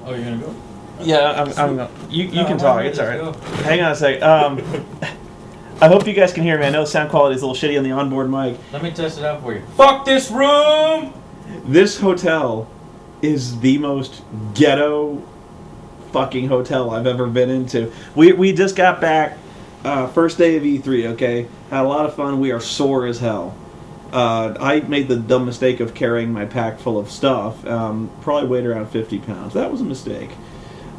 Oh, you're gonna go? Yeah, I'm you can talk. It's alright. Go. Hang on a sec. I hope you guys can hear me. I know sound quality is a little shitty on the onboard mic. Let me test it out for you. Fuck this room! This hotel is the most ghetto fucking hotel I've ever been into. We just got back, first day of E3, okay? Had a lot of fun. We are sore as hell. I made the dumb mistake of carrying my pack full of stuff. Probably weighed around 50 pounds. That was a mistake.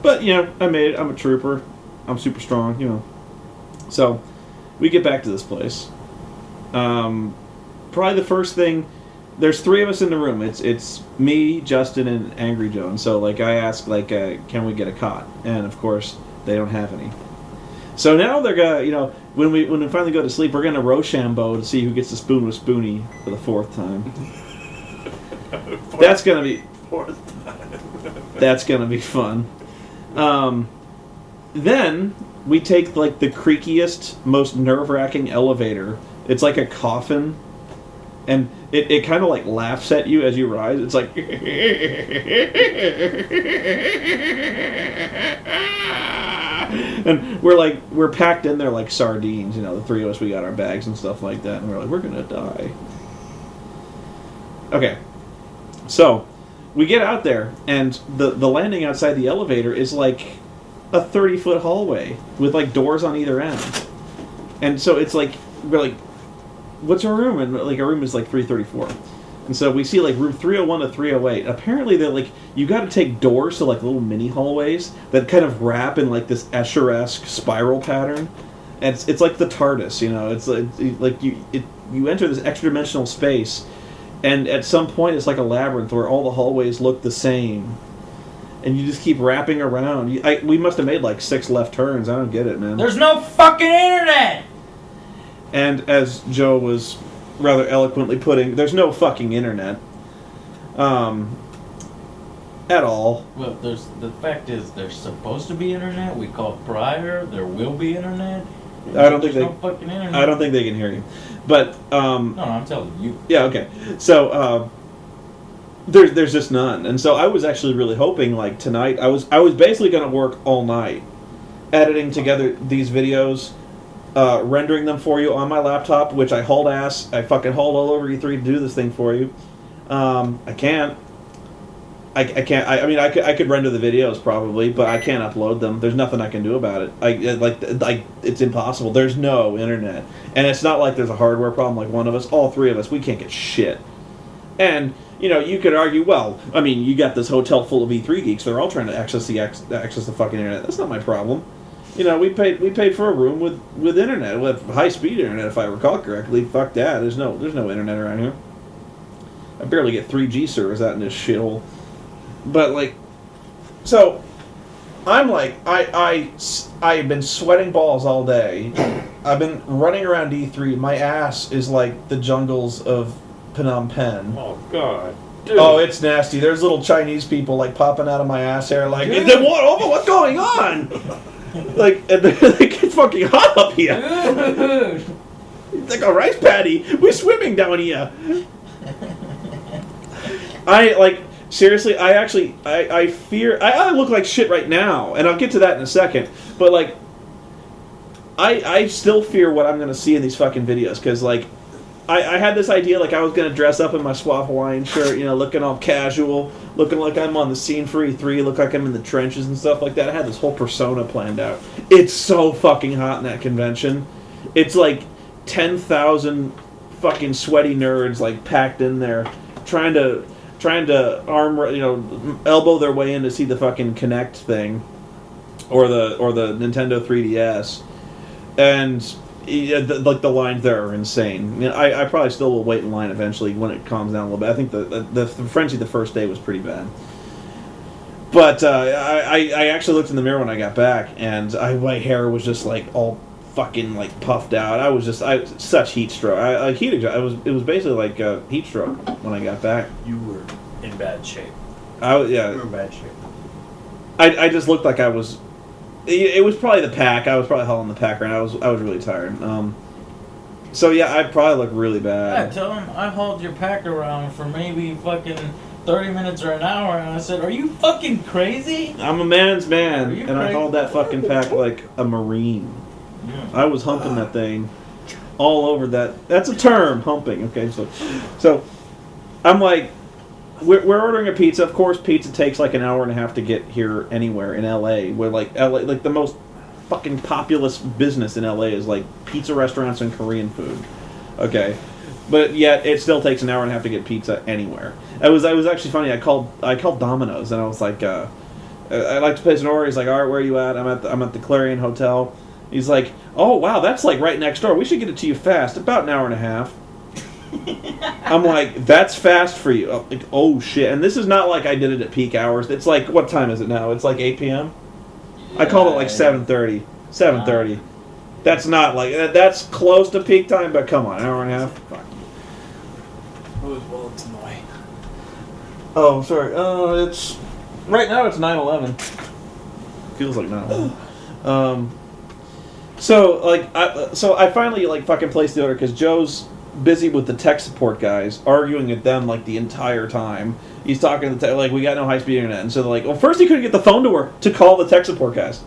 But, you know, I made it. I'm a trooper. I'm super strong, you know. So, we get back to this place. Probably the first thing... There's three of us in the room. It's me, Justin, and Angry Joe. And so, like, I asked, like, can we get a cot? And, of course, they don't have any. So now they're gonna, you know, when we finally go to sleep, we're gonna Rochambeau to see who gets to spoon with Spoonie for the fourth time. That's gonna be Fourth time. that's gonna be fun. Then we take like the creakiest, most nerve-wracking elevator. It's like a coffin, and it kind of like laughs at you as you rise. It's like. And we're packed in there like sardines, you know, the three of us, we got our bags and stuff like that, and we're like, we're gonna die. Okay. So, we get out there, and the landing outside the elevator is like a 30-foot hallway with like doors on either end. And so it's like, we're like, what's our room? And like our room is like 334. And so we see like room 301 to 308. Apparently they're like, you got to take doors to like little mini hallways that kind of wrap in like this Escher-esque spiral pattern. And it's like the TARDIS, you know. It's like you enter this extra dimensional space, and at some point it's like a labyrinth where all the hallways look the same, and you just keep wrapping around. We must have made like 6 left turns. I don't get it, man. There's no fucking internet! And as Joe was rather eloquently putting, there's no fucking internet. At all. Well, the fact is, there's supposed to be internet. We called prior. There will be internet. I don't think no fucking internet. I don't think they can hear you. But no, I'm telling you. Yeah, okay. So there's just none. And so I was actually really hoping like tonight I was basically going to work all night editing together these videos, rendering them for you on my laptop, which I hauled ass. I fucking hauled all over E3 to do this thing for you. I can't. I can't. I mean, I could render the videos probably, but I can't upload them. There's nothing I can do about it. It's impossible. There's no internet, and it's not like there's a hardware problem. Like one of us, all three of us, we can't get shit. And you know, you could argue, well, I mean, you got this hotel full of E3 geeks. They're all trying to access the fucking internet. That's not my problem. You know, we paid for a room with internet, with high speed internet, if I recall correctly. Fuck that. There's no internet around here. I barely get 3G service out in this shithole. But like, so I'm like, I've been sweating balls all day. I've been running around E3. My ass is like the jungles of Phnom Penh. Oh God. Dude. Oh, it's nasty. There's little Chinese people like popping out of my ass hair, like, what's going on? Like, it's fucking hot up here. It's like a rice paddy. We're swimming down here. Seriously, I fear... I look like shit right now, and I'll get to that in a second, but, like, I still fear what I'm going to see in these fucking videos, because, like, I had this idea, like, I was going to dress up in my Suave Hawaiian shirt, you know, looking all casual, looking like I'm on the scene for E3, look like I'm in the trenches and stuff like that. I had this whole persona planned out. It's so fucking hot in that convention. It's, like, 10,000 fucking sweaty nerds, like, packed in there, trying to elbow their way in to see the fucking Kinect thing, or the Nintendo 3DS, and the lines there are insane. You know, I probably still will wait in line eventually when it calms down a little bit. I think the frenzy the first day was pretty bad, but I actually looked in the mirror when I got back, and my hair was just like all fucking like puffed out. I was such heat stroke. It was basically like heat stroke when I got back. You were in bad shape. Yeah. You were in bad shape. I just looked like I was. It was probably the pack. I was probably hauling the pack around. I was really tired. So yeah, I probably look really bad. Yeah, tell him I hauled your pack around for maybe fucking 30 minutes or an hour, and I said, "Are you fucking crazy?" I'm a man's Are man, you and I crazy? hauled that fucking pack like a Marine. I was humping that thing all over that. That's a term, humping. Okay, so I'm like, we're ordering a pizza. Of course, pizza takes like an hour and a half to get here anywhere in LA. Where like LA, like the most fucking populous business in LA is like pizza restaurants and Korean food. Okay, but yet it still takes an hour and a half to get pizza anywhere. It was actually funny. I called Domino's and I was like, I'd like to place an order. He's like, all right, where are you at? I'm at the Clarion Hotel. He's like, oh wow, that's like right next door. We should get it to you fast. About an hour and a half. I'm like, that's fast for you. Like, oh shit. And this is not like I did it at peak hours. It's like, what time is it now? It's like 8 p.m. I called it like 7:30. 7:30. That's not like that's close to peak time, but come on, an hour and a half. Fuck. Who's Wellington way? Oh, sorry. It's right now. It's 9:11. Feels like 9:11. So like, I finally like fucking placed the order because Joe's busy with the tech support guys, arguing with them like the entire time. He's talking to the like, we got no high speed internet, and so they're like, well, first he couldn't get the phone to work to call the tech support guys.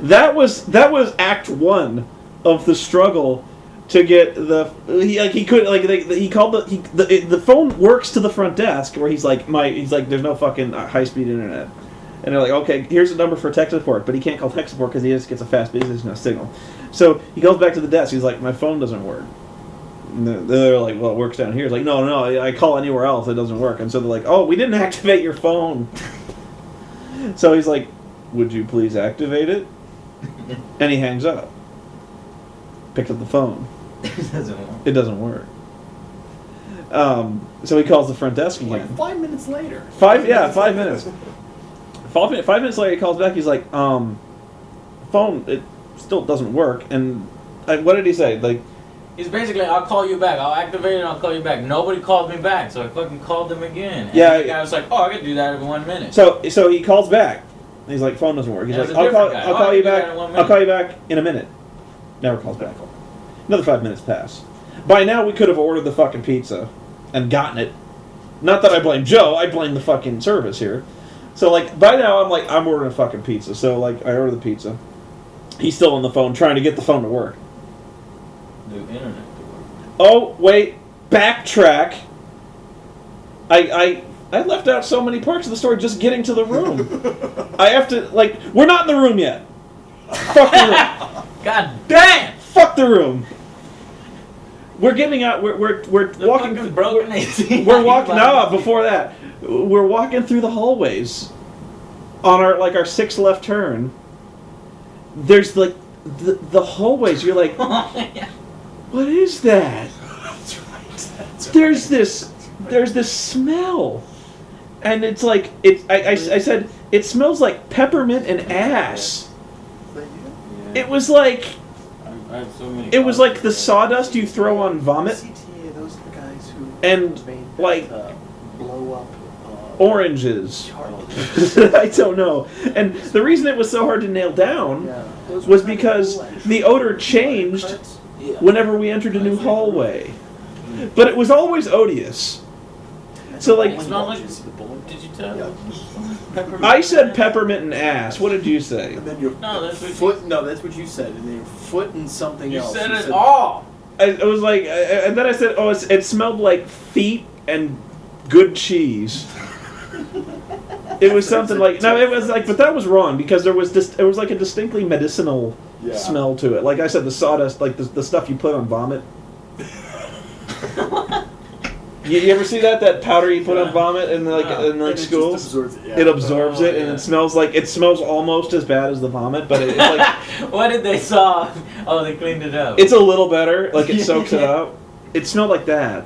That was Act 1 of the struggle to get he called the phone works to the front desk where he's like there's no fucking high speed internet. And they're like, okay, here's a number for tech support, but he can't call tech support because he just gets a fast business no signal. So he goes back to the desk. He's like, my phone doesn't work. And they're like, well, it works down here. He's like, no, I call anywhere else, it doesn't work. And so they're like, oh, we didn't activate your phone. So he's like, would you please activate it? And he hangs up. Picks up the phone. It doesn't work. It doesn't work. So he calls the front desk again. Like 5 minutes later. 5 minutes. 5 minutes later, he calls back. He's like, phone, it still doesn't work. And what did he say? Like, He's basically, I'll call you back. I'll activate it and I'll call you back. Nobody called me back, so I fucking called them again. And Yeah, the guy was like, oh, I could do that in 1 minute. so he calls back. He's like, phone doesn't work. He's Yeah, like, it's a different guy. I'll Oh, call I you can do back. that in 1 I'll minute. call you back in a minute. Never calls back. Another 5 minutes pass. By now, we could have ordered the fucking pizza and gotten it. Not that I blame Joe. I blame the fucking service here. So, like, by now, I'm ordering a fucking pizza. So, like, I order the pizza. He's still on the phone trying to get the phone to work. The internet to work. Oh, wait. Backtrack. I left out so many parts of the story just getting to the room. I have to, like, we're not in the room yet. Fuck the room. God damn! Fuck the room. We're getting out, we're The walking, fucking broken AC. we're walking, no, before that. We're walking through the hallways on our 6 left turn. There's, like, the hallways, you're like, what is that? That's right. There's this smell, and it's like I said it smells like peppermint and ass. It was like I have so many it was like the questions. sawdust you throw on vomit CTA, those are the guys who and made like blow up oranges. Charlie. I don't know. And the reason it was so hard to nail down Yeah. Those was were kind of because cool, actually. the odor changed Yeah. whenever we entered a new hallway, but it was always odious. So like. It smelled like- Did you see the bullet? Did you tell Yeah. Peppermint? I said peppermint and ass. What did you say? And then your No, that's what foot. No, that's what you said. And then your foot and something You else. said it all. I was like, and then I said, oh, it smelled like feet and good cheese. It was something like no, it was like, but that was wrong because there was it was like a distinctly medicinal Yeah. smell to it. Like I said, the sawdust, like the stuff you put on vomit. You ever see that powder you put on vomit in like Yeah. in And like it just schools? absorbs it, yeah. It absorbs Oh, it and yeah. it smells almost as bad as the vomit, but it's like What did they saw? Oh, they cleaned it up. it's a little better. Like it soaks it up. It smelled like that.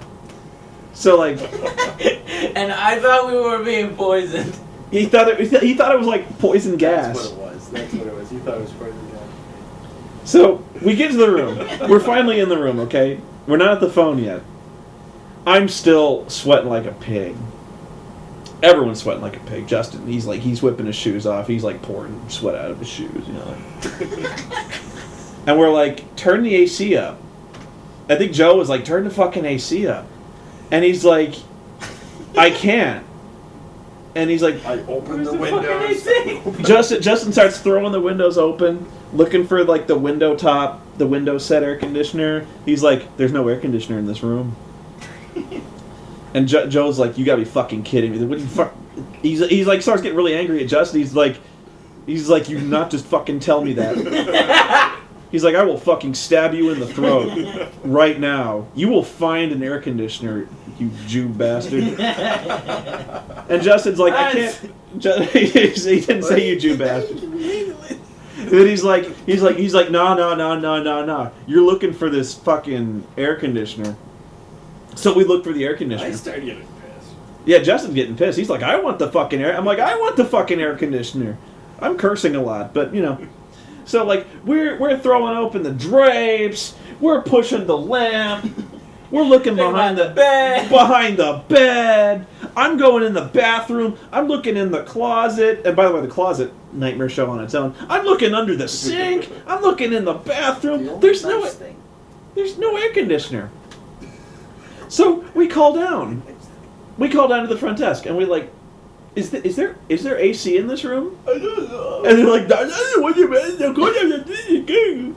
So like And I thought we were being poisoned. he thought it was like poison gas. That's what it was. That's what it was. You thought it was part of the guy. So we get to the room. We're finally in the room, okay? We're not at the phone yet. I'm still sweating like a pig. Everyone's sweating like a pig. Justin, he's whipping his shoes off. He's like pouring sweat out of his shoes, you know. And we're like, turn the AC up. I think Joe was like, turn the fucking AC up. And he's like, I can't. And he's like, I opened the Where's the fucking windows. AC? Justin starts throwing the windows open, looking for like the window set air conditioner. He's like, there's no air conditioner in this room. And Joe's like, you gotta be fucking kidding me. What the fuck? He's like, starts getting really angry at Justin. He's like, you not just fucking tell me that. He's like, I will fucking stab you in the throat right now. You will find an air conditioner, you Jew bastard. And Justin's like, I can't. He didn't say you Jew bastard. Then he's like, no. You're looking for this fucking air conditioner. So we look for the air conditioner. I started getting pissed. Yeah, Justin's getting pissed. He's like, I want the fucking air. I'm like, I want the fucking air conditioner. I'm cursing a lot, but you know. So like, we're throwing open the drapes. We're pushing the lamp. We're looking behind the bed. Behind the bed. I'm going in the bathroom. I'm looking in the closet. And by the way, the closet, nightmare show on its own. I'm looking under the sink. I'm looking in the bathroom. The only There's no air conditioner. So we call down. We call down to the front desk, and we like, is there AC in this room? And they're like, what do you mean?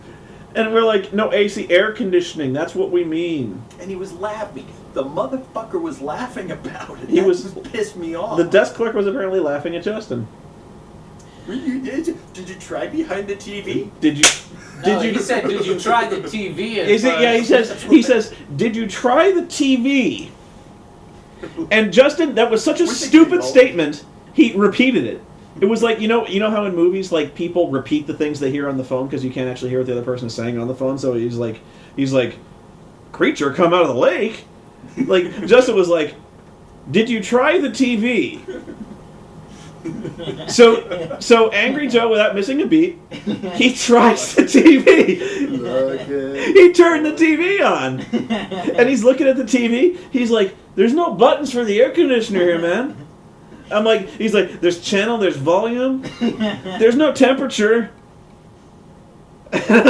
And we're like, no AC, air conditioning. That's what we mean. And he was laughing. The motherfucker was laughing about it. He That was- just pissed me off. The desk clerk was apparently laughing at Justin. Did you try behind the TV? Did you? No, he said, did you try the TV? Is it? Yeah, he says, did you try the TV? And Justin, that was such a We think stupid we know. statement. He repeated it. It was like, you know how in movies like people repeat the things they hear on the phone because you can't actually hear what the other person is saying on the phone. So he's like, creature come out of the lake. Like Justin was like, did you try the TV? So Angry Joe, without missing a beat, he tries the TV. Okay. He turned the TV on, and he's looking at the TV. He's like, "There's no buttons for the air conditioner here, man." He's like, "There's channel, there's volume, there's no temperature." And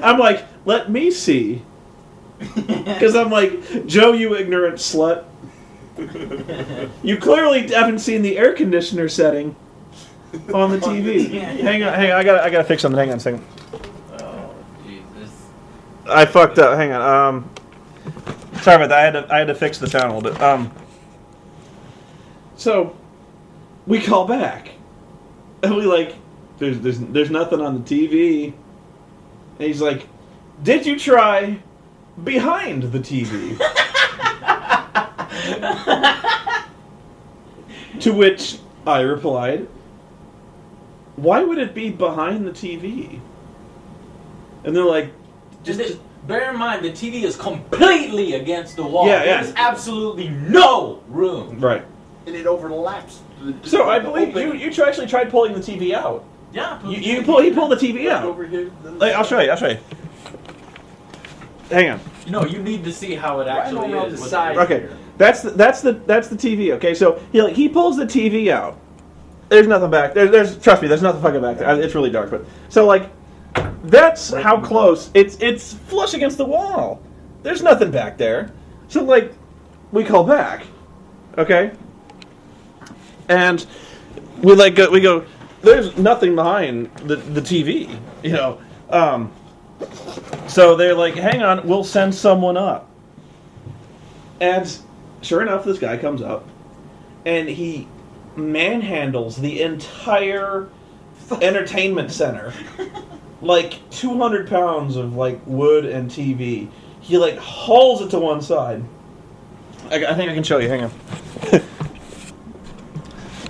I'm like, "Let me see," because I'm like, "Joe, you ignorant slut." You clearly haven't seen the air conditioner setting on the TV. Hang on, I gotta fix something. Hang on a second. Oh, Jesus. I fucked up. Hang on. Sorry about that. I had to fix the sound a little bit. So we call back, and we like, there's nothing on the TV. And he's like, "Did you try behind the TV?" To which I replied, "Why would it be behind the TV?" And they're like, Just bear in mind, the TV is completely against the wall. Yeah, yeah. There's absolutely no room. right. And it overlaps. So I believe you actually tried pulling the TV out. Yeah. He pulled the TV out. over here. Then Like, I'll show you. Hang on. No, you need to see how it actually around is. the with side. Okay, that's the TV. Okay, so he pulls the TV out. There's nothing back there. Trust me, there's nothing fucking back there. It's really dark, but so like that's how close it's flush against the wall. There's nothing back there. So like we call back, okay, and we go. There's nothing behind the TV, you know. So they're like, hang on, we'll send someone up. And sure enough, this guy comes up, and he manhandles the entire entertainment center. Like 200 pounds of like wood and TV. He like hauls it to one side. I think I can show you, hang on.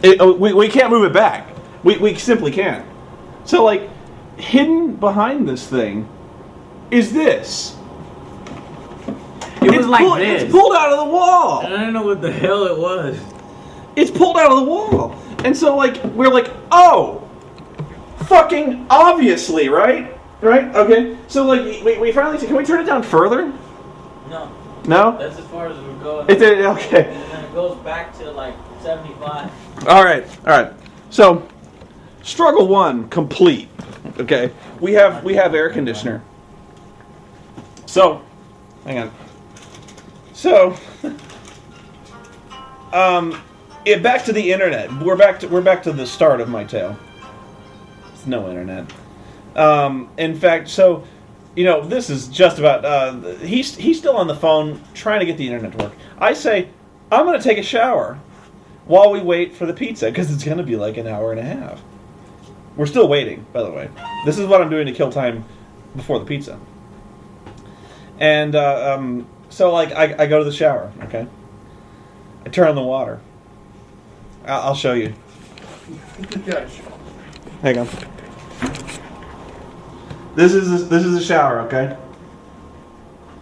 We can't move it back. We simply can't. So like, hidden behind this thing is this. It was like this. It's pulled out of the wall. I don't know what the hell it was. It's pulled out of the wall. And so like, we're like, oh, fucking obviously, right? Right? Okay. So like, we finally say, can we turn it down further? No, No? that's as far as we go. Okay. And then it goes back to like 75. All right. So, struggle one complete. Okay. We have air conditioner. So, hang on. So, back to the internet. We're back to the start of my tale. No internet. In fact, so this is just about. He's still on the phone trying to get the internet to work. I say, I'm going to take a shower while we wait for the pizza because it's going to be like an hour and a half. We're still waiting, by the way. This is what I'm doing to kill time before the pizza. And so I go to the shower. Okay, I turn on the water. I'll show you. Yeah, sure. Hang on. This is a shower, okay?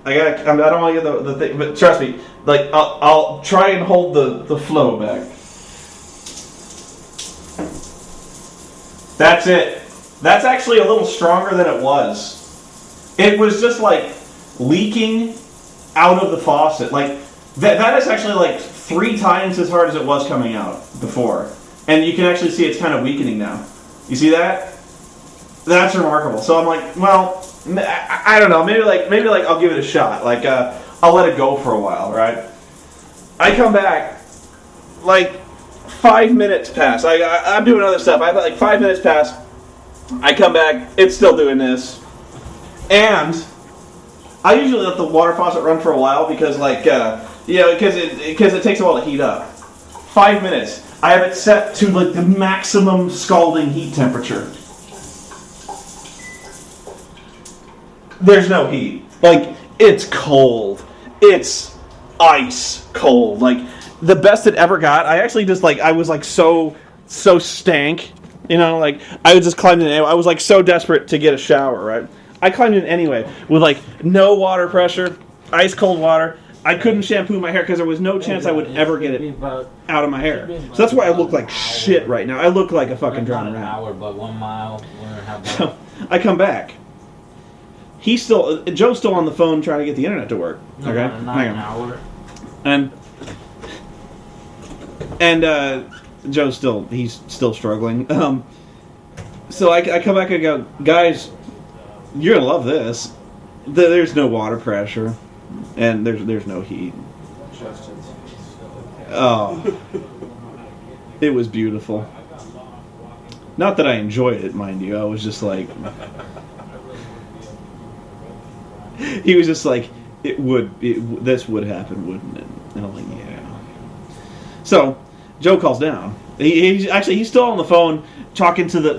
I don't want to get the thing, but trust me. Like I'll try and hold the flow back. That's it. That's actually a little stronger than it was. It was just like leaking out of the faucet. Like that is actually like 3 times as hard as it was coming out before. And you can actually see it's kind of weakening now. You see that? That's remarkable. So I'm like, well, I don't know. Maybe like I'll give it a shot. Like I'll let it go for a while, right? I come back, like 5 minutes pass. I'm doing other stuff. I thought like 5 minutes pass. I come back. It's still doing this, and I usually let the water faucet run for a while because because it takes a while to heat up. 5 minutes. I have it set to like the maximum scalding heat temperature. There's no heat. Like, it's cold. It's ice cold. Like, the best it ever got, I actually just, like, I was, like, so stank. Like, I just climbed in anyway. I was, like, so desperate to get a shower, right? I climbed in anyway with, like, no water pressure, ice cold water. I couldn't shampoo my hair because there was no chance I would ever get it out of my hair. So that's why I look like shit right now. I look like a fucking drowned rat. Hour, but 1 mile. So, I come back. Joe's still on the phone trying to get the internet to work. Okay, hang on. Hour. And Joe's he's still struggling. So I come back and go, guys, you're gonna love this. There's no water pressure, and there's no heat. Oh, it was beautiful. Not that I enjoyed it, mind you. I was just like. He was just like, this would happen, wouldn't it? And I'm like, yeah. So, Joe calls down. He's still on the phone talking to the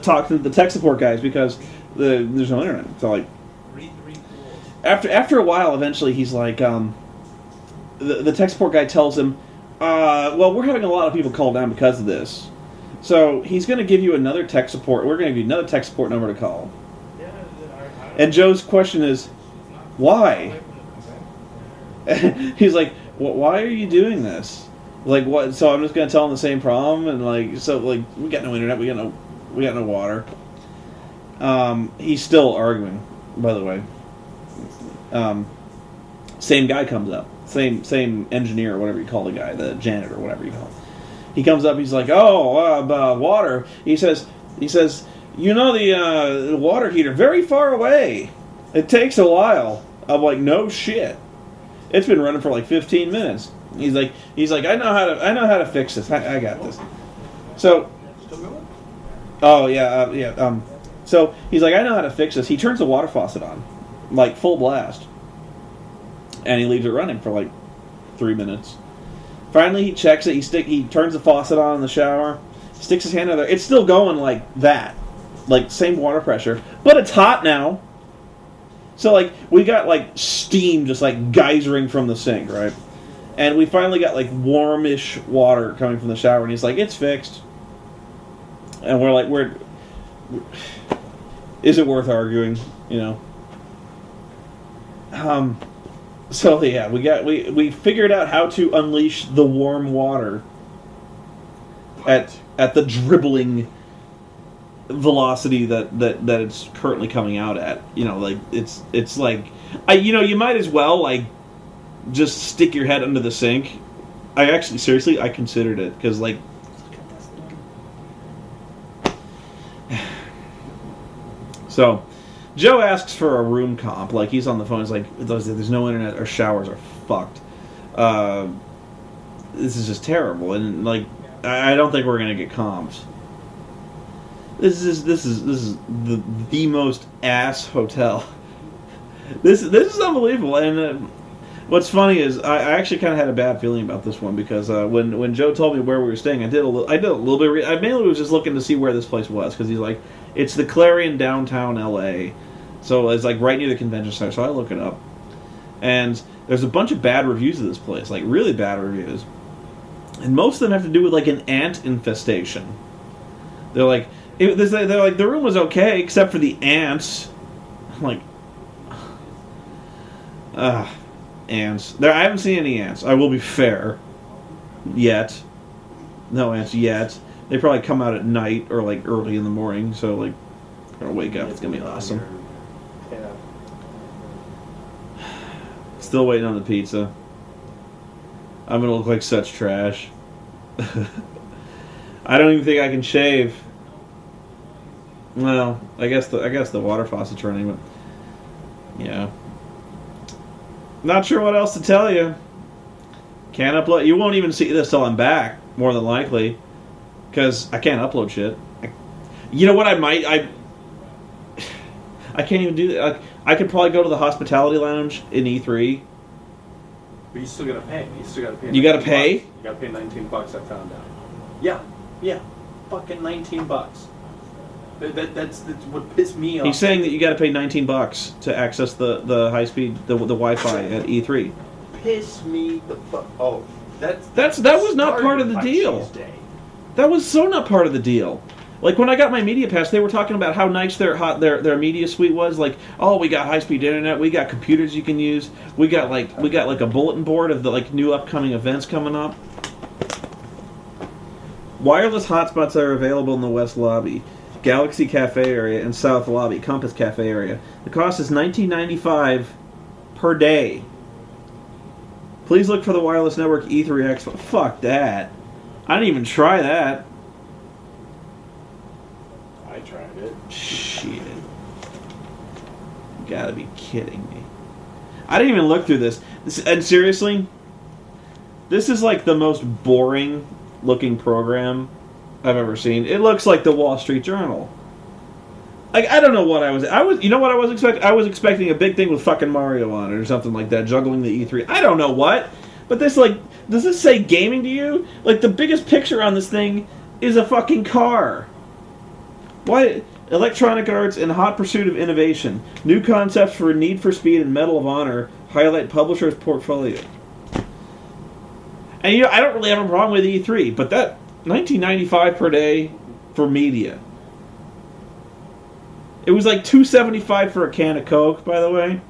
tech support guys because there's no internet. So like, after a while, eventually he's like, the tech support guy tells him, well, we're having a lot of people call down because of this. So he's going to give you another tech support. We're going to give you another tech support number to call. And Joe's question is, why? He's like, why are you doing this? Like, what? So I'm just gonna tell him the same problem, and we got no internet, we got no water. He's still arguing, by the way. Same guy comes up, same engineer or whatever you call the guy, the janitor, whatever you call him. He comes up, he's like, water. He says, the water heater very far away. It takes a while. I'm like, no shit. It's been running for like 15 minutes. He's like, I know how to fix this. I got this. So, oh yeah. So he's like, I know how to fix this. He turns the water faucet on, like full blast, and he leaves it running for like 3 minutes. Finally, he checks it. He turns the faucet on in the shower. Sticks his hand in there. It's still going like that, like same water pressure, but it's hot now. So, like, we got, like, steam just, like, geysering from the sink, right? And we finally got, like, warmish water coming from the shower, and he's like, it's fixed. And we're like, is it worth arguing, So, yeah, we figured out how to unleash the warm water at the dribbling velocity that it's currently coming out at. It's like, you might as well like just stick your head under the sink. I actually seriously I considered it because like so Joe asks for a room comp. Like, he's on the phone, he's like, there's no internet, our showers are fucked. This is just terrible, and like I don't think we're gonna get comps. This is the most ass hotel. This is unbelievable, and what's funny is I actually kind of had a bad feeling about this one because when Joe told me where we were staying, I did a little bit. I mainly was just looking to see where this place was because he's like, it's the Clarion downtown L.A., so it's like right near the convention center. So I look it up, and there's a bunch of bad reviews of this place, like really bad reviews, and most of them have to do with like an ant infestation. They're like, the room was okay except for the ants. I'm like, ants. I haven't seen any ants. I will be fair. Yet. No ants yet. They probably come out at night or like early in the morning, so like I'm gonna wake up, it's gonna be awesome. Yeah. Still waiting on the pizza. I'm gonna look like such trash. I don't even think I can shave. Well, I guess the water faucet's running, but yeah. Not sure what else to tell you. Can't upload. You won't even see this till I'm back, more than likely, because I can't upload shit. You know what? I can't even do that. Like, I could probably go to the hospitality lounge in E3. But you still gotta pay. You gotta pay? You gotta pay $19. I found out. Yeah, fucking $19. That's what pissed me off. He's saying that you got to pay $19 to access the high speed the Wi-Fi at E3. Piss me the fuck. Oh, that was not part of the deal. That was so not part of the deal. Like when I got my media pass, they were talking about how nice their media suite was. Like, oh, we got high speed internet, we got computers you can use, we got like a bulletin board of the like new upcoming events coming up. Wireless hotspots are available in the West Lobby, Galaxy Cafe area, and South Lobby, Compass Cafe area. The cost is $19.95 per day. Please look for the Wireless Network E3 Expo. Fuck that. I didn't even try that. I tried it. Shit. You gotta be kidding me. I didn't even look through this. And seriously, this is like the most boring looking program I've ever seen. It looks like the Wall Street Journal. Like, I don't know what I was you know what I was expecting? I was expecting a big thing with fucking Mario on it or something like that, juggling the E3. I don't know what. But this, like, does this say gaming to you? Like, the biggest picture on this thing is a fucking car. Why? Electronic Arts in hot pursuit of innovation. New concepts for Need for Speed and Medal of Honor highlight publisher's portfolio. And, you know, I don't really have a problem with E3, but that $19.95 per day for media. It was like $2.75 for a can of Coke, by the way.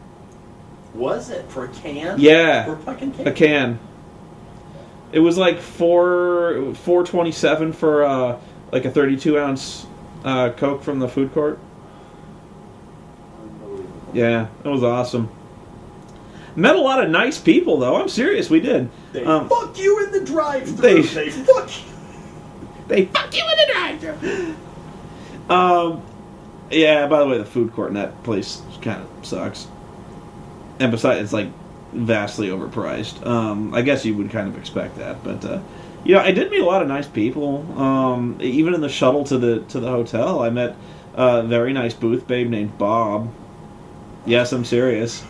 Was it for a can? Yeah, for a fucking can. A can. It was like $4.27 for like a 32-ounce Coke from the food court. Unbelievable. Yeah, it was awesome. Met a lot of nice people, though. I'm serious, we did. They fuck you in the drive-thru. They fuck you. They fuck you in the drive-thru. Yeah, by the way, the food court in that place kind of sucks. And besides, it's like vastly overpriced. I guess you would kind of expect that, but you know, I did meet a lot of nice people. Even in the shuttle to the hotel, I met a very nice booth babe named Bob. Yes, I'm serious.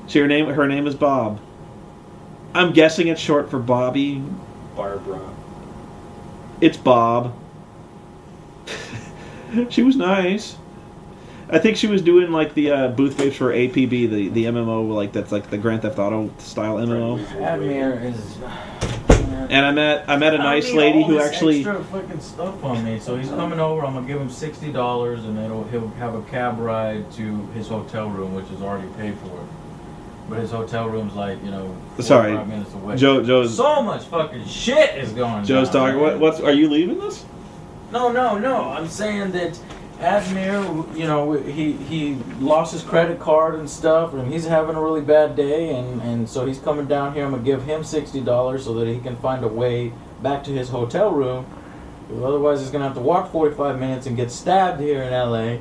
So her name is Bob. I'm guessing it's short for Bobby. Barbara. It's Bob. She was nice. I think she was doing like the booth babes for APB, the MMO, like that's like the Grand Theft Auto style MMO. Admir is. And I met a nice lady who actually. Extra fucking stuff on me, so he's coming over. I'm gonna give him $60, and he'll have a cab ride to his hotel room, which is already paid for. But his hotel room's like 4 or 5 minutes away. Joe's so much fucking shit is going. Joe's down, talking. man. What's? Are you leaving this? No. I'm saying that Admir, he lost his credit card and stuff, and he's having a really bad day, and so he's coming down here. I'm gonna give him $60 so that he can find a way back to his hotel room. Otherwise, he's gonna have to walk 45 minutes and get stabbed here in LA.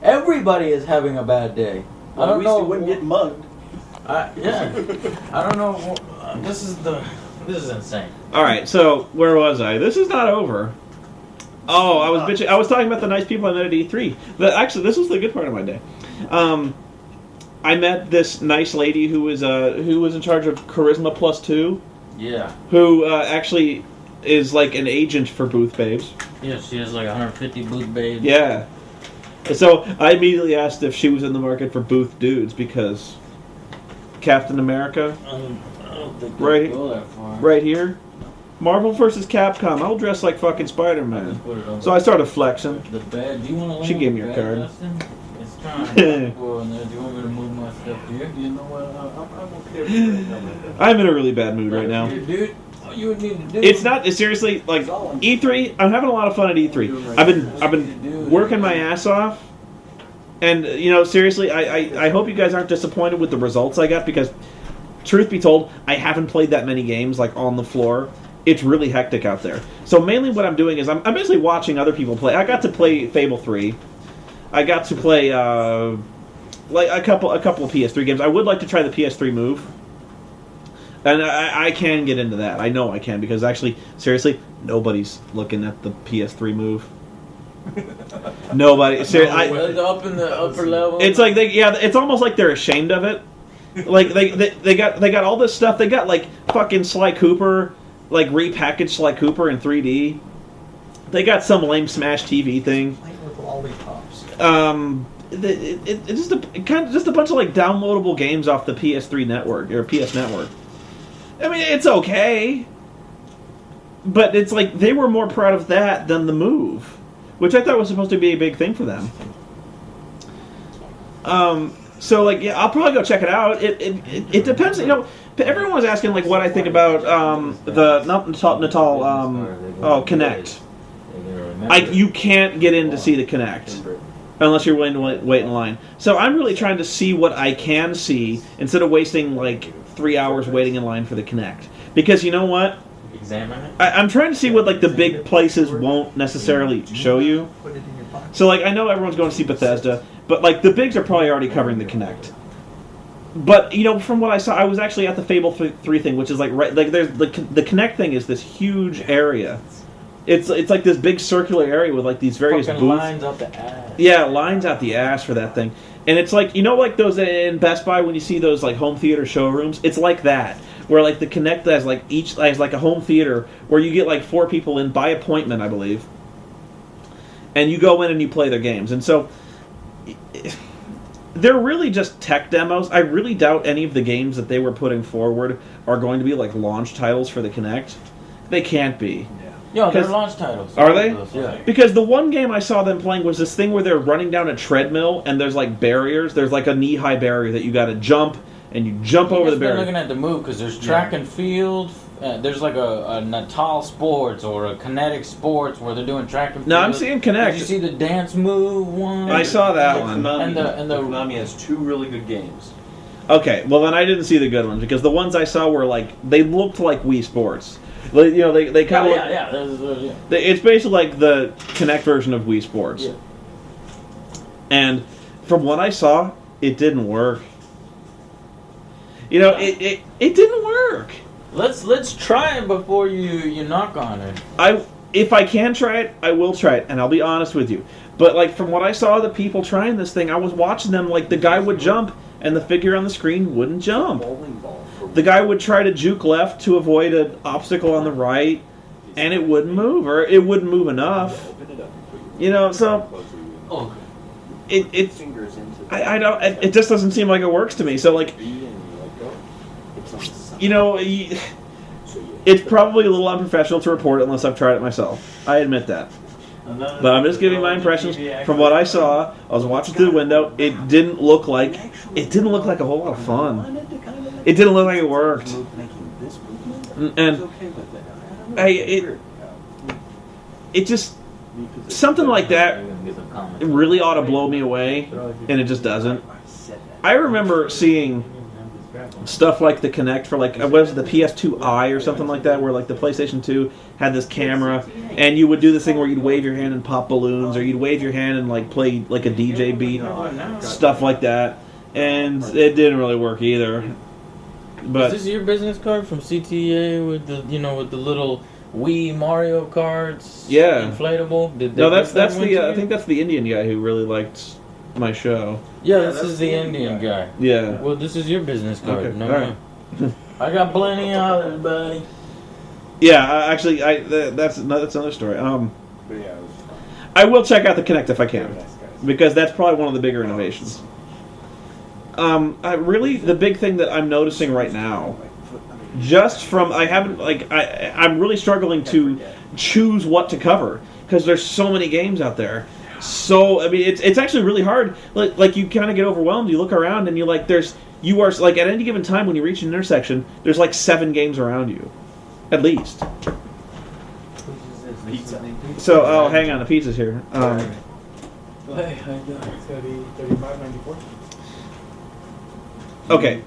Everybody is having a bad day. Well, I don't at least know. he wouldn't get mugged. Yeah, I don't know. This is insane. All right, so where was I? This is not over. Oh, I was bitching. I was talking about the nice people I met at E3. Actually, this was the good part of my day. I met this nice lady who was in charge of Charisma Plus 2, Yeah. who actually is like an agent for Booth Babes. Yeah, she has like 150 booth babes. Yeah. So I immediately asked if she was in the market for Booth Dudes because Captain America, I don't think Right. go that far. right here, Marvel vs. Capcom. I'll dress like fucking Spider-Man. Put it on So I started flexing. the bed. Do you want to learn She gave the me her bed, card. Dustin? It's trying to go in there. Do you want me to move my stuff here? You know what? I'm okay with it. I'm in a really bad mood right now. Dude, all you would need to do. It's not. It's seriously like E3. I'm having a lot of fun at E3. I've been working my ass off, and seriously, I hope you guys aren't disappointed with the results I got because, truth be told, I haven't played that many games like on the floor. It's really hectic out there. So mainly what I'm doing is I'm basically watching other people play. I got to play Fable 3. I got to play like a couple of PS3 games. I would like to try the PS3 Move. And I can get into that. I know I can because actually, seriously, nobody's looking at the PS3 Move. Nobody. Seriously, Up in the upper level. it's like it's almost like they're ashamed of it. Like they got all this stuff. They got like fucking Sly Cooper, like repackaged Sly Cooper in 3D. They got some lame Smash TV thing. Playing with lollipops. It's just a bunch of like downloadable games off the PS3 network or PS Network. I mean, it's okay, but it's like they were more proud of that than the Move, which I thought was supposed to be a big thing for them. So like, yeah, I'll probably go check it out. It depends, Everyone was asking like what I think about the Natal Kinect. You can't get in to see the Kinect unless you're willing to wait in line. So I'm really trying to see what I can see instead of wasting like 3 hours waiting in line for the Kinect. Because you know what? Examine it. I'm trying to see what like the big places won't necessarily show you. Put it in your pocket. So like I know everyone's going to see Bethesda, but like the bigs are probably already covering the Kinect. But from what I saw, I was actually at the Fable 3 thing, which is like right like there's the Kinect thing is this huge area. It's like this big circular area with like these various Fucking booths. lines up the ass. Yeah, lines out the ass for that thing. And it's like, like those in Best Buy when you see those like home theater showrooms? It's like that. Where like the Kinect has like each has like a home theater where you get like 4 people in by appointment, I believe. And you go in and you play their games. And so they're really just tech demos. I really doubt any of the games that they were putting forward are going to be like launch titles for the Kinect. They can't be. Yo, they're 'Cause- launch titles. Are they? Yeah. Because the one game I saw them playing was this thing where they're running down a treadmill and there's like barriers. There's like a knee-high barrier that you got to jump and you jump over the Been barrier. looking at the move because there's track and field. There's like a Natal Sports or a Kinetic Sports where they're doing track and field. No, I'm seeing Kinect. Did you see the dance move one? I saw that one. Konami has 2 really good games. Okay, well then I didn't see the good ones because the ones I saw were like they looked like Wii Sports. Like, they kind of yeah. It's basically like the Kinect version of Wii Sports. Yeah. And from what I saw, it didn't work. It didn't work. Let's try it before you knock on it. If I can try it, I will try it, and I'll be honest with you. But like from what I saw, the people trying this thing, I was watching them like the guy would jump, and the figure on the screen wouldn't jump. Bowling ball. The guy would try to juke left to avoid an obstacle on the right, and it wouldn't move, or it wouldn't move enough. Open it up and put your So Oh, it's fingers into I don't. It just doesn't seem like it works to me. So like, B and you let go. It's on the side. it's probably a little unprofessional to report it unless I've tried it myself. I admit that. But I'm just giving my impressions from what I saw. I was watching through the window. It didn't look like a whole lot of fun. It didn't look like it worked. Making this movement. And Okay with it. it just something like that really ought to blow me away, and it just doesn't. I remember seeing stuff like the Kinect for like what was it, the PS2i or something like that, where like the PlayStation 2 had this camera, and you would do this thing where you'd wave your hand and pop balloons, or you'd wave your hand and like play like a DJ beat, stuff like that. and it didn't really work either. But Is this your business card from CTA with the with the little Wii Mario cards? Yeah. Inflatable. Did they no, give that's that one the to I you? think that's the Indian guy who really liked my show. Yeah, Yeah, this that's is the the Indian guy. Yeah. Well, this is your business card. Okay, No, alright. no. I got plenty of others, buddy. Yeah, actually, that's another story. But yeah, it was fun. I will check out the Kinect if I Very can, nice guys. because that's probably one of the bigger innovations. Really, the big thing that I'm noticing right now, just from I'm really struggling to choose what to cover because there's so many games out there. So I mean, it's actually really hard. Like you kind of get overwhelmed. You look around and you like you are like at any given time when you reach an intersection, there's like 7 games around you, at least. Pizza. So oh, hang on, the pizza's here. Hey, how you doing? It's gonna be $35.94. Okay,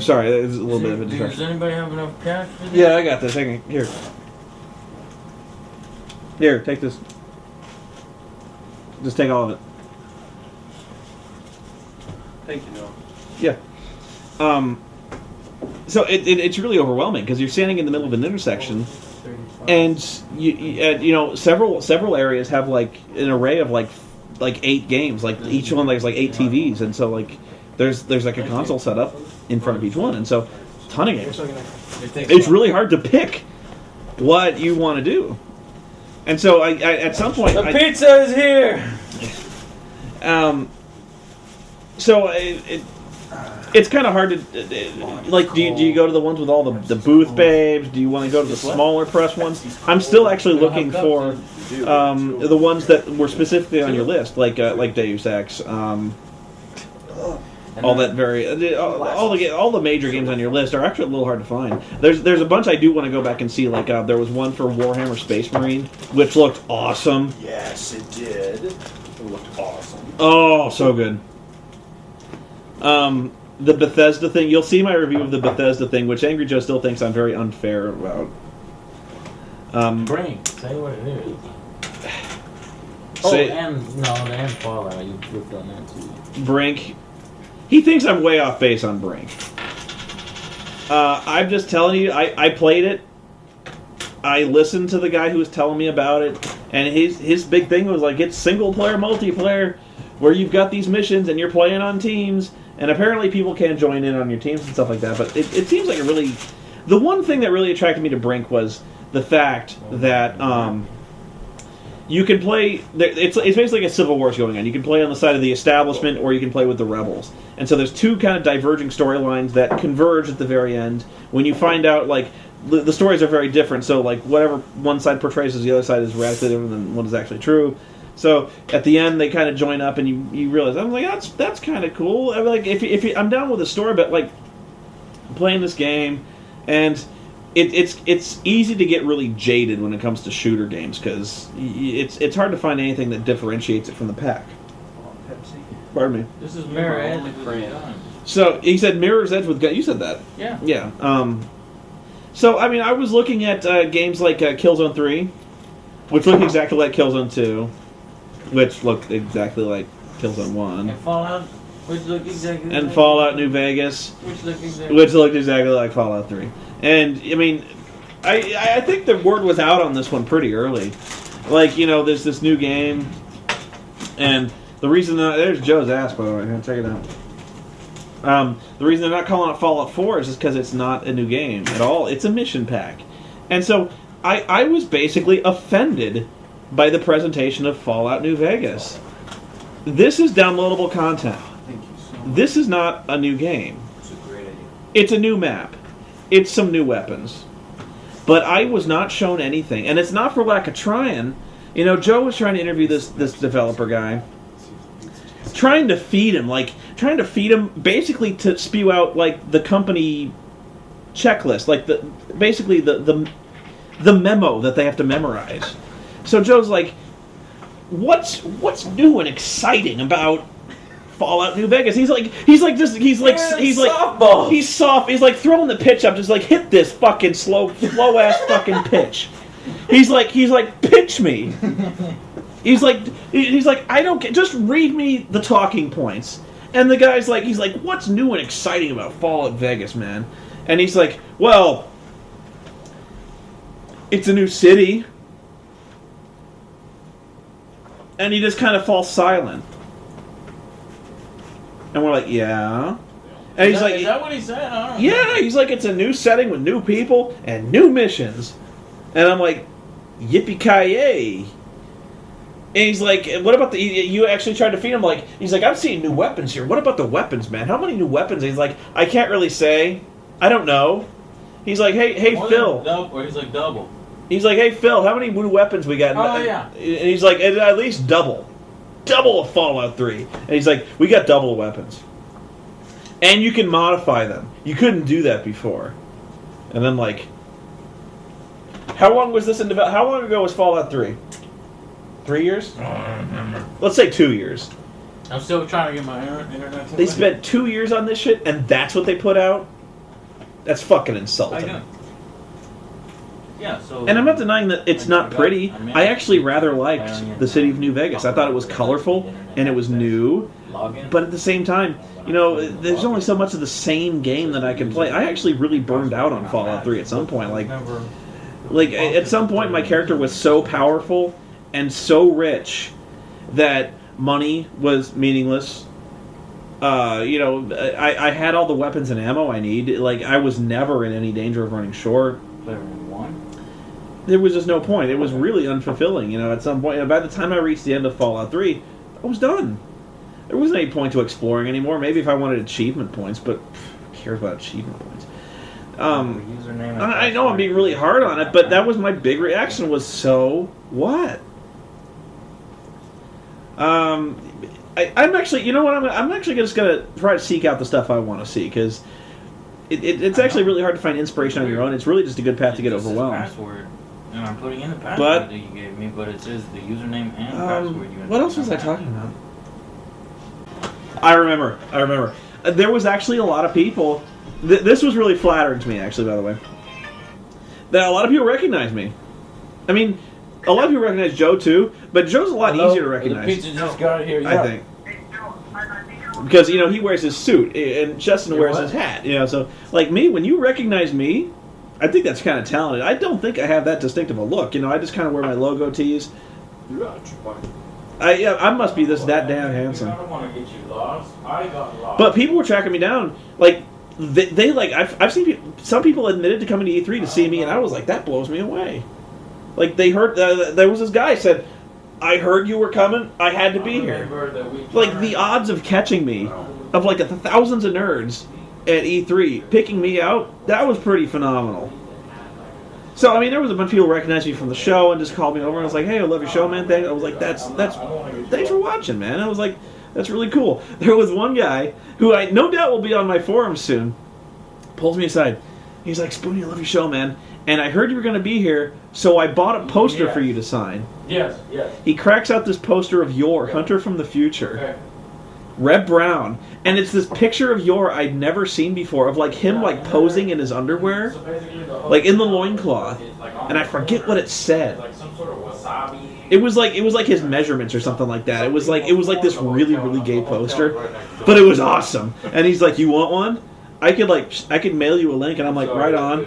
sorry, there's a little bit of a Does distraction. anybody have enough cash for this? Yeah, I got this. Hang on, here. Here, take this. Just take all of it. Thank you, Noah. Yeah. So it's really overwhelming because you're standing in the middle of an intersection, and several areas have like an array of like 8 games. Like each one there's like 8 TVs, and so like there's like a console set up in front of each one, and so ton of games. It's really hard to pick what you want to do, and so I at some point The pizza is here. So it's kind of hard to like. Do you go to the ones with all the booth babes? Do you want to go to the smaller press ones? I'm still actually looking for the ones that were specifically on your list, like Deus Ex. All that all the major games on your list are actually a little hard to find. There's a bunch I do want to go back and see. Like there was one for Warhammer Space Marine, which looked awesome. Yes, it did. It looked awesome. Oh, so good. The Bethesda thing. You'll see my review of the Bethesda thing, which Angry Joe still thinks I'm very unfair about. Brink. Say what it is. Say- and Fallout. You flipped on that too. Brink. He thinks I'm way off base on Brink. I'm just telling you, I played it. I listened to the guy who was telling me about it, and his big thing was like it's single player, multiplayer, where you've got these missions and you're playing on teams, and apparently people can join in on your teams and stuff like that. But it seems like the one thing that really attracted me to Brink was the fact that you can play. It's basically like a civil war going on. You can play on the side of the establishment, or you can play with the rebels. And so there's 2 kind of diverging storylines that converge at the very end when you find out like the stories are very different. So like whatever one side portrays as the other side is radically different than what is actually true. So at the end they kind of join up, and you realize I'm like that's kind of cool. I'm like if I'm down with the story, but like playing this game and. It's easy to get really jaded when it comes to shooter games because it's hard to find anything that differentiates it from the pack. Pepsi. Pardon me. This is Mirror Edge. So he said Mirror's Edge with gun. You said that. Yeah. Yeah. So I mean, I was looking at games like Killzone 3, which looked exactly like Killzone 2, which looked exactly like Killzone 1, And Fallout, which looked exactly. and like Fallout New Vegas, Which looked exactly. which looked exactly like Fallout 3. And I mean, I think the word was out on this one pretty early. Like, there's this new game, and the reason there's Joe's ass, by the way. Check it out. The reason they're not calling it Fallout 4 is just because it's not a new game at all. It's a mission pack. And so I was basically offended by the presentation of Fallout New Vegas. This is downloadable content. Thank you so much. This is not a new game. It's a great idea. It's a new map. It's some new weapons. But I was not shown anything. And it's not for lack of trying. Joe was trying to interview this developer guy. Trying to feed him basically to spew out, like, the company checklist. Like, basically the memo that they have to memorize. So Joe's like, what's new and exciting about Fallout New Vegas? He's like softball. He's soft. He's like throwing the pitch up, just like hit this fucking slow ass fucking pitch. He's like pitch me. He's like I don't get. Just read me the talking points. And the guy's like, he's like, what's new and exciting about Fallout Vegas, man? And he's like, well, it's a new city. And he just kind of falls silent. And we're like, yeah. And he's like, is that what he said? I don't know. yeah, he's like, it's a new setting with new people and new missions. And I'm like, yippee-ki-yay. And he's like, what about you actually tried to feed him? Like, he's like, I'm seeing new weapons here. What about the weapons, man? How many new weapons? And he's like, I can't really say. I don't know. He's like, hey, More Phil. than double, or he's like double. He's like, hey, Phil, how many new weapons we got? Oh, yeah. And he's like, at least double. Double of Fallout 3. And he's like, we got double weapons. And you can modify them. You couldn't do that before. And then, like, how long was this in development? How long ago was Fallout 3? 3 years? I don't remember. Let's say 2 years. I'm still trying to get my internet. They spent 2 years on this shit, and that's what they put out? That's fucking I insulting. know. Yeah, so. And I'm not denying that it's not pretty. I actually rather liked the city of New Vegas. I thought it was colorful, and it was new. But at the same time, you know, there's only so much of the same game that I can play. I actually really burned out on Fallout 3 at some point. Like at some point, my character was so powerful and so rich that money was meaningless. You know, I had all the weapons and ammo I need. Like, I was never in any danger of running short. There was just no point. It was really unfulfilling, you know, at some point. And by the time I reached the end of Fallout 3, I was done. There wasn't any point to exploring anymore. Maybe if I wanted achievement points, but who cares about achievement points? I know I'm being really hard on it, but that was my big reaction was, so what? I'm actually, you know what, I'm actually just going to try to seek out the stuff I want to see, because it's actually really hard to find inspiration on your own. It's really just a good path to get overwhelmed. Password, and I'm putting in the password that you gave me, but it says the username and password you. What else was I talking about? I remember. There was actually a lot of people. This was really flattering to me, actually, by the way. That a lot of people recognize me. I mean, a lot of people recognize Joe too, but Joe's a lot easier to recognize. The pizza just got here. I think. Because, you know, he wears his suit, and Justin wears his hat. You know, so, like me, when you recognize me, I think that's kind of talented. I don't think I have that distinctive a look. You know, I just kind of wear my logo tees. I must be that damn handsome. I don't want to get you lost. I got lost. But people were tracking me down. Like, they like, I've seen some people admitted to coming to E3 to see me, and I was like, that blows me away. Like, they heard, there was this guy said, I heard you were coming, I had to be here. Like, the odds of catching me, of like the thousands of nerds at E3, picking me out, that was pretty phenomenal. So, I mean, there was a bunch of people recognizing me from the show and just called me over and I was like, hey, I love your show, man. I was like, that's thanks for watching, man. I was like, that's really cool. There was one guy who I no doubt will be on my forums soon, pulls me aside. He's like, Spoonie, I love your show, man. And I heard you were going to be here, so I bought a poster for you to sign. Yes. He cracks out this poster of Yor, Hunter from the Future. Okay. Reb Brown. And it's this picture of Yor I'd never seen before, of like him like posing in his underwear, like in the loincloth. And I forget what it said. Like some sort of wasabi. It was like his measurements or something like that. It was like this really, really gay poster. But it was awesome. And he's like, you want one? I could mail you a link, and I'm like, right on.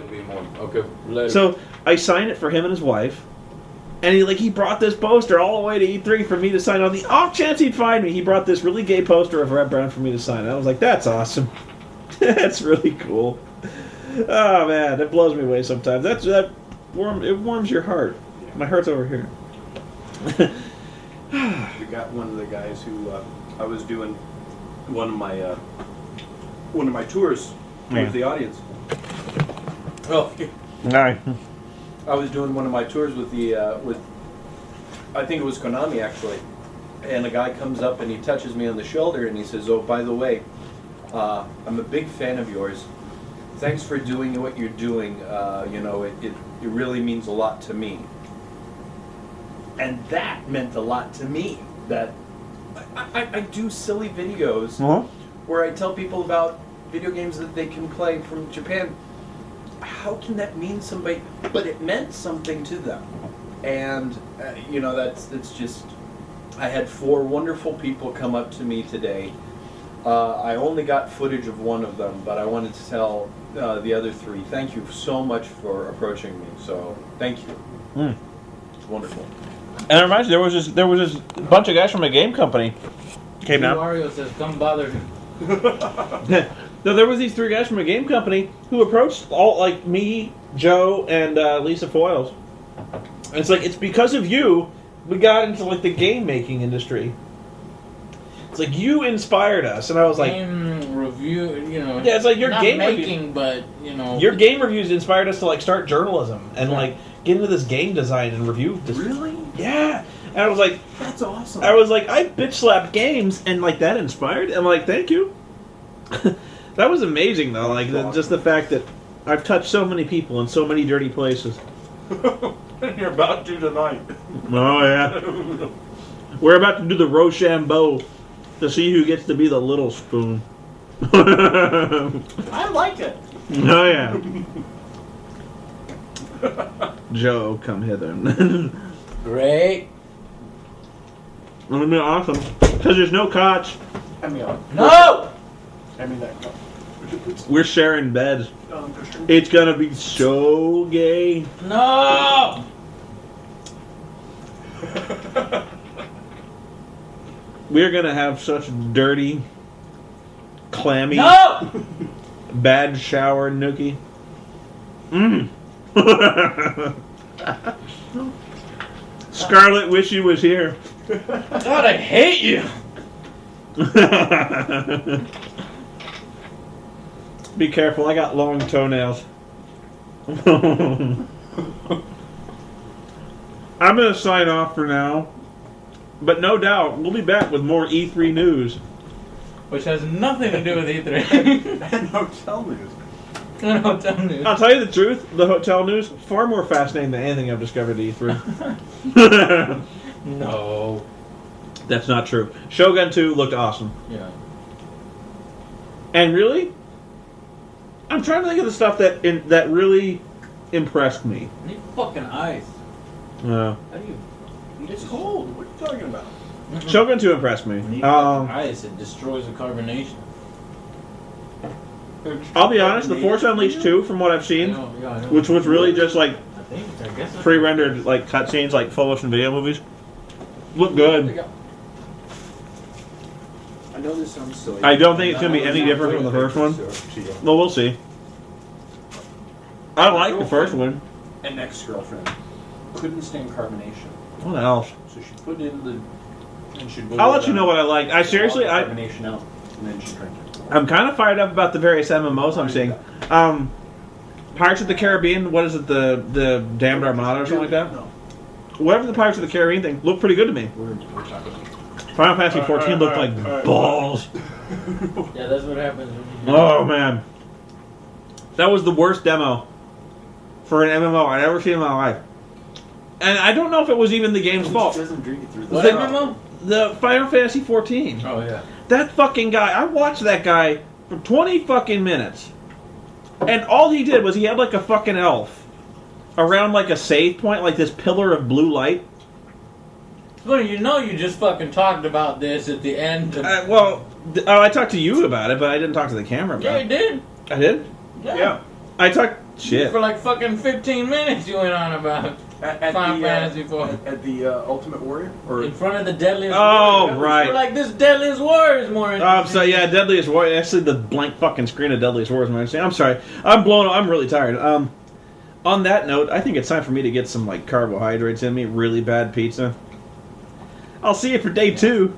Okay, later. So I signed it for him and his wife, and he brought this poster all the way to E3 for me to sign. On the off chance he'd find me, he brought this really gay poster of Reb Brown for me to sign. And I was like, that's awesome. That's really cool. Oh man, it blows me away sometimes. It warms your heart. My heart's over here. You got one of the guys who I was doing one of my tours with the audience. Oh, Alright. I was doing one of my tours with I think it was Konami actually, and a guy comes up and he touches me on the shoulder and he says, "Oh, by the way, I'm a big fan of yours. Thanks for doing what you're doing. You know, it really means a lot to me." And that meant a lot to me. That I do silly videos where I tell people about video games that they can play from Japan. How can that mean somebody? But it meant something to them, and you know, that's just. I had 4 wonderful people come up to me today, I only got footage of one of them, but I wanted to tell the other 3. Thank you so much for approaching me. So thank you. It's wonderful. And it reminds me, there was this bunch of guys from a game company came down. Mario says, "Come bother him." No, there was these 3 guys from a game company who approached all like me, Joe, and Lisa Foyles. And it's like it's because of you we got into like the game making industry. It's like you inspired us, and I was like, game review, yeah, it's like your not game making, but your game reviews inspired us to like start journalism and like get into this game design and review. Really? Yeah, and I was like, That's awesome. I bitch slapped games, and like that inspired. I'm like, thank you. That was amazing though, like just the fact that I've touched so many people in so many dirty places. You're about to tonight. Oh yeah, we're about to do the Rochambeau to see who gets to be the little spoon. I like it. Oh yeah. Joe, come hither. great. It'll be awesome because there's no cots. I mean, No. that. We're sharing beds. It's gonna be so gay. No. We're gonna have such dirty, clammy, No. bad shower nookie. Scarlett, wish you was here. God, I hate you. Be careful, I got long toenails. I'm gonna sign off for now, but no doubt we'll be back with more E3 news. Which has nothing to do with E3. And hotel news. And hotel news. I'll tell you the truth, the hotel news, far more fascinating than anything I've discovered at E3. No. That's not true. Shogun 2 looked awesome. Yeah. And really, I'm trying to think of the stuff that really impressed me. I need fucking ice. Uh, How do you? It's cold. What are you talking about? Shogun 2 impressed me. When you fucking ice, it destroys the carbonation. I'll be honest, the Force Unleashed 2, from what I've seen, I know. which was really just like I guess it's pre-rendered like cutscenes, like full motion video movies, look good. I know this sounds silly. I don't think it's going to be any different from the first one. Well, we'll see. I like the first one. An ex-girlfriend couldn't stand carbonation, What else? so she put it in the. And she'd I'll let you know what I like. I seriously, carbonation out, and then she drank it. I'm kind of fired up about the various MMOs I'm seeing. Pirates of the Caribbean, what is it, the Damned Armada or something like that? No, Whatever the Pirates of the Caribbean thing, looked pretty good to me. we're talking. Final Fantasy 14 looked like balls. Yeah, that's what happens when you do Oh man, that was the worst demo for an MMO I'd ever seen in my life. And I don't know if it was even the game's fault. Doesn't drink it through What The- MMO? The Final Fantasy 14. Oh yeah. That fucking guy, I watched that guy for 20 fucking minutes. And all he did was he had like a fucking elf around like a save point, like this pillar of blue light. Well, you just fucking talked about this at the end. Of... I talked to you about it, but I didn't talk to the camera about yeah, it. you did. I did? Yeah. I talked shit. For like fucking 15 minutes you went on about At Final the, Fantasy 4. At the Ultimate Warrior? Or In front of the Deadliest Oh, Warrior. right. We're like, this Deadliest Warrior is more interesting. So yeah, Deadliest Warrior. Actually, the blank fucking screen of Deadliest Warrior is more interesting. I'm sorry. I'm really tired. On that note, I think it's time for me to get some like carbohydrates in me. Really bad pizza. I'll see you for day 2.